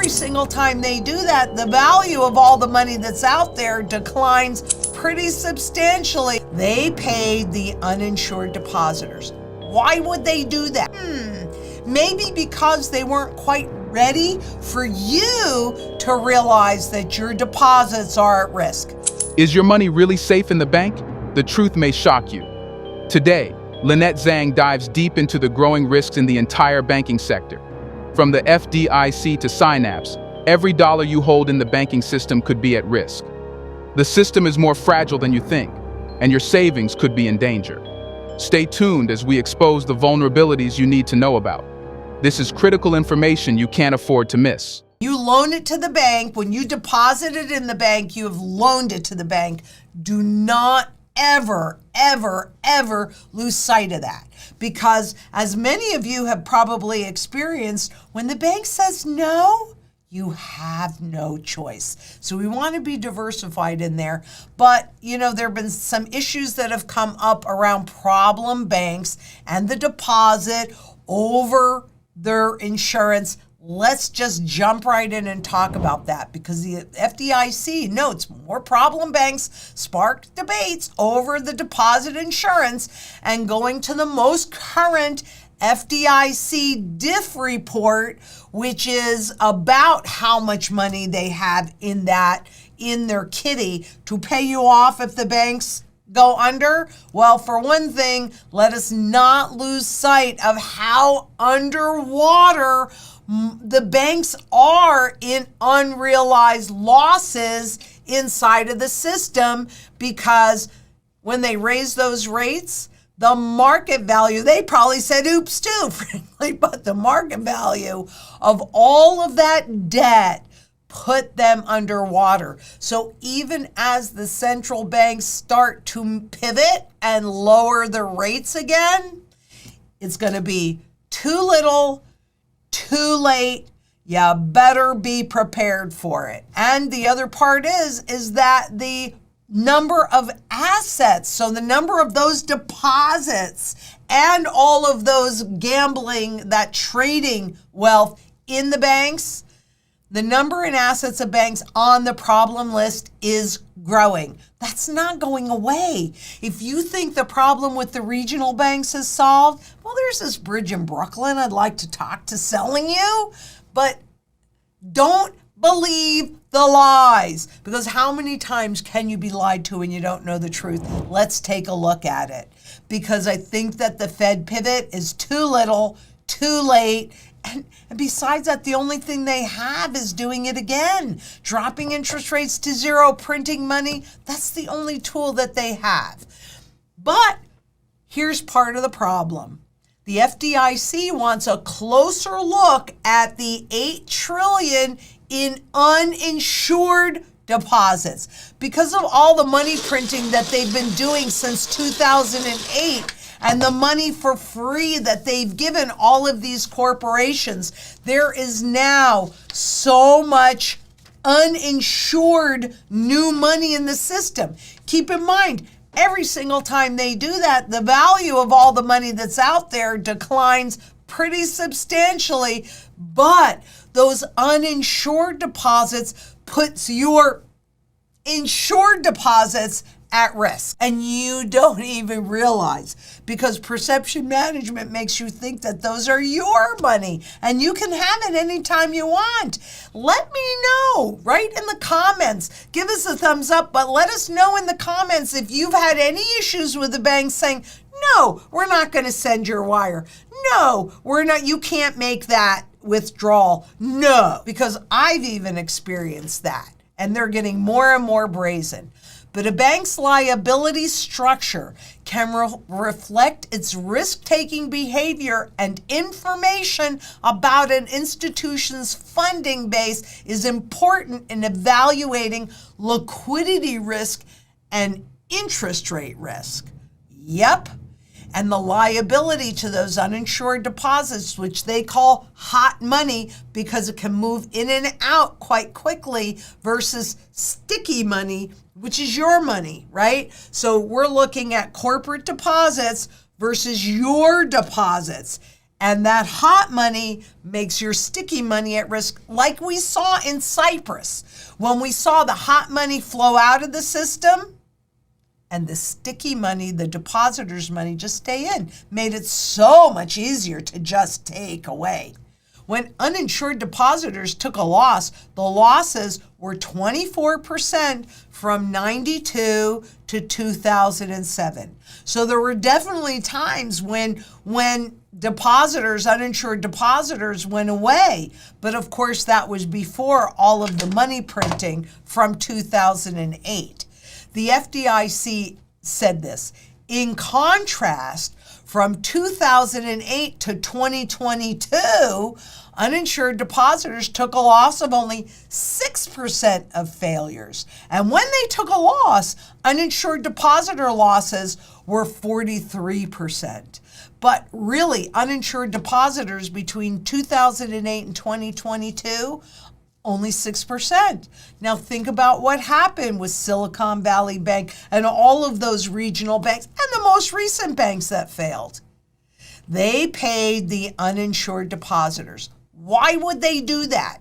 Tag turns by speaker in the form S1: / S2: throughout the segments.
S1: every single time they do that, the value of all the money that's out there declines pretty substantially. They paid the uninsured depositors. Why would they do that? Maybe because they weren't quite ready for you to realize that your deposits are at risk.
S2: Is your money really safe in the bank? The truth may shock you. Today, Lynette Zang dives deep into the growing risks in the entire banking sector. From the FDIC to Synapse, every dollar you hold in the banking system could be at risk. The system is more fragile than you think, and your savings could be in danger. Stay tuned as we expose the vulnerabilities you need to know about. This is critical information you can't afford to miss.
S1: You loan it to the bank. When you deposit it in the bank, you have loaned it to the bank. Do not ever lose sight of that. Because as many of you have probably experienced, when the bank says no, you have no choice. So we want to be diversified in there. But, there have been some issues that have come up around problem banks and the deposit over their insurance. Let's just jump right in and talk about that, because the FDIC notes more problem banks sparked debates over the deposit insurance, and going to the most current FDIC diff report, which is about how much money they have in their kitty to pay you off if the banks go under. Well, for one thing, let us not lose sight of how underwater the banks are in unrealized losses inside of the system, because when they raise those rates, the market value, they probably said oops too, frankly, but the market value of all of that debt put them underwater. So even as the central banks start to pivot and lower the rates again, it's going to be too little, too late. You better be prepared for it. And the other part is that the number of assets, so the number of those deposits and all of those gambling, that trading wealth in the banks, the number in assets of banks on the problem list is growing. That's not going away. If you think the problem with the regional banks is solved, well, there's this bridge in Brooklyn I'd like to talk to selling you, but don't believe the lies, because how many times can you be lied to when you don't know the truth? Let's take a look at it, because I think that the Fed pivot is too little, too late. And besides that, the only thing they have is doing it again. Dropping interest rates to zero, printing money. That's the only tool that they have. But here's part of the problem. The FDIC wants a closer look at the $8 trillion in uninsured deposits. Because of all the money printing that they've been doing since 2008, and the money for free that they've given all of these corporations, there is now so much uninsured new money in the system. Keep in mind, every single time they do that, the value of all the money that's out there declines pretty substantially, but those uninsured deposits puts your insured deposits at risk. And you don't even realize, because perception management makes you think that those are your money and you can have it anytime you want. Let me know right in the comments. Give us a thumbs up, but let us know in the comments if you've had any issues with the bank saying, no, we're not going to send your wire. No, we're not. You can't make that withdrawal. No, because I've even experienced that, and they're getting more and more brazen. But a bank's liability structure can reflect its risk-taking behavior, and information about an institution's funding base is important in evaluating liquidity risk and interest rate risk. Yep. And the liability to those uninsured deposits, which they call hot money because it can move in and out quite quickly, versus sticky money, which is your money, right? So we're looking at corporate deposits versus your deposits. And that hot money makes your sticky money at risk, like we saw in Cyprus. When we saw the hot money flow out of the system and the sticky money, the depositors' money, just stay in, made it so much easier to just take away. When uninsured depositors took a loss, the losses were 24% from 92 to 2007. So there were definitely times when depositors, uninsured depositors, went away. But of course, that was before all of the money printing from 2008. The FDIC said this. In contrast, from 2008 to 2022, uninsured depositors took a loss of only 6% of failures. And when they took a loss, uninsured depositor losses were 43%. But really, uninsured depositors between 2008 and 2022, only 6%. Now think about what happened with Silicon Valley Bank and all of those regional banks and the most recent banks that failed. They paid the uninsured depositors. Why would they do that?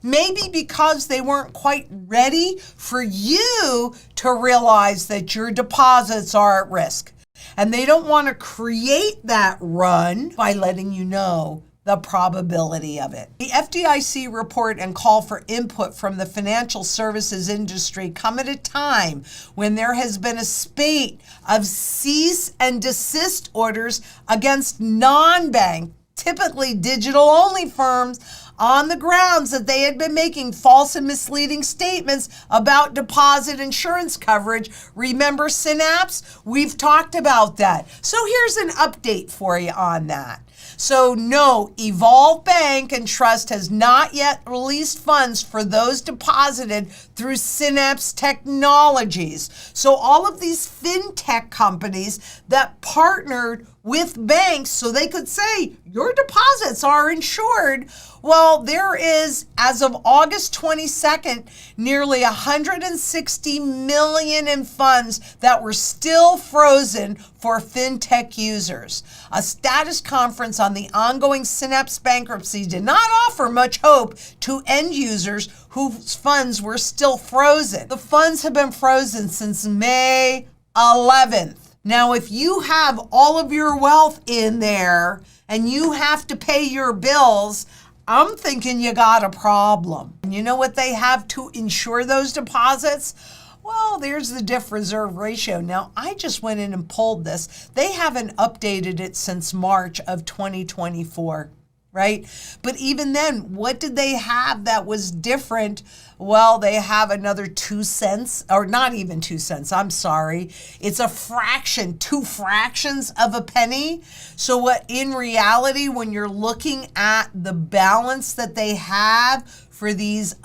S1: Maybe because they weren't quite ready for you to realize that your deposits are at risk. And they don't want to create that run by letting you know the probability of it. The FDIC report and call for input from the financial services industry come at a time when there has been a spate of cease and desist orders against non-bank, typically digital-only firms on the grounds that they had been making false and misleading statements about deposit insurance coverage. Remember Synapse? We've talked about that. So here's an update for you on that. So no, Evolve Bank and Trust has not yet released funds for those deposited through Synapse Technologies. So all of these fintech companies that partnered with banks so they could say your deposits are insured. Well, there is, as of August 22nd, nearly $160 million in funds that were still frozen for fintech users. A status conference on the ongoing Synapse bankruptcy did not offer much hope to end users whose funds were still frozen. The funds have been frozen since May 11th. Now, if you have all of your wealth in there and you have to pay your bills, I'm thinking you got a problem. And you know what they have to insure those deposits? Well, there's the diff reserve ratio. Now, I just went in and pulled this. They haven't updated it since March of 2024. Right? But even then, what did they have that was different? Well, they have another 2 cents, or not even 2 cents, I'm sorry. It's a fraction, 2 fractions of a penny. So what in reality, when you're looking at the balance that they have for these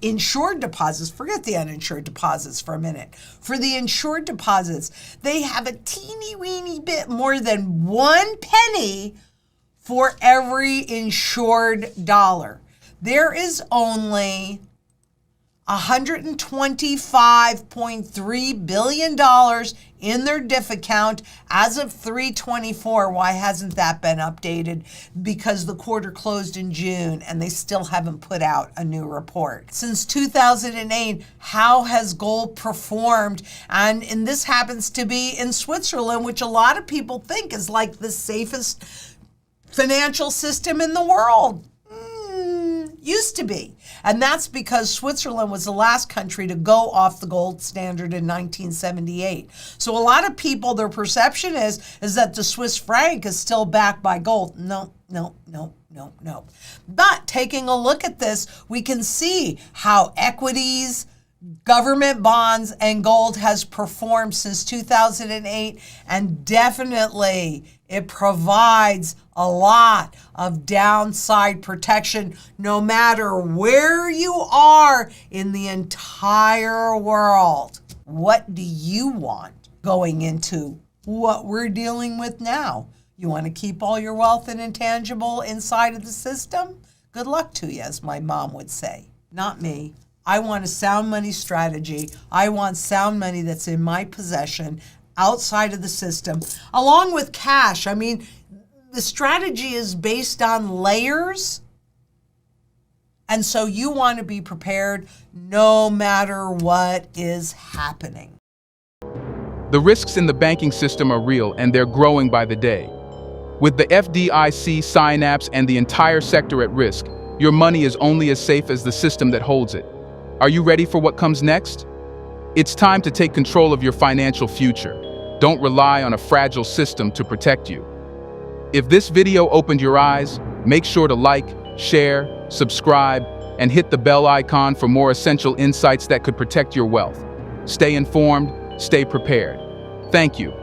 S1: insured deposits, forget the uninsured deposits for a minute. For the insured deposits, they have a teeny weeny bit more than 1 penny for every insured dollar. There is only $125.3 billion in their diff account as of 3/24. Why hasn't that been updated? Because the quarter closed in June and they still haven't put out a new report. Since 2008, how has gold performed? And this happens to be in Switzerland, which a lot of people think is like the safest financial system in the world. Used to be. And that's because Switzerland was the last country to go off the gold standard in 1978. So a lot of people, their perception is that the Swiss franc is still backed by gold. No. But taking a look at this, we can see how equities, government bonds, and gold has performed since 2008, and definitely it provides a lot of downside protection no matter where you are in the entire world. What do you want going into what we're dealing with now? You want to keep all your wealth and intangible inside of the system? Good luck to you, as my mom would say. Not me. I want a sound money strategy. I want sound money that's in my possession outside of the system, along with cash. I mean, the strategy is based on layers. And so you want to be prepared no matter what is happening.
S2: The risks in the banking system are real, and they're growing by the day. With the FDIC, Synapse, and the entire sector at risk, your money is only as safe as the system that holds it. Are you ready for what comes next? It's time to take control of your financial future. Don't rely on a fragile system to protect you. If this video opened your eyes, make sure to like, share, subscribe, and hit the bell icon for more essential insights that could protect your wealth. Stay informed, stay prepared. Thank you.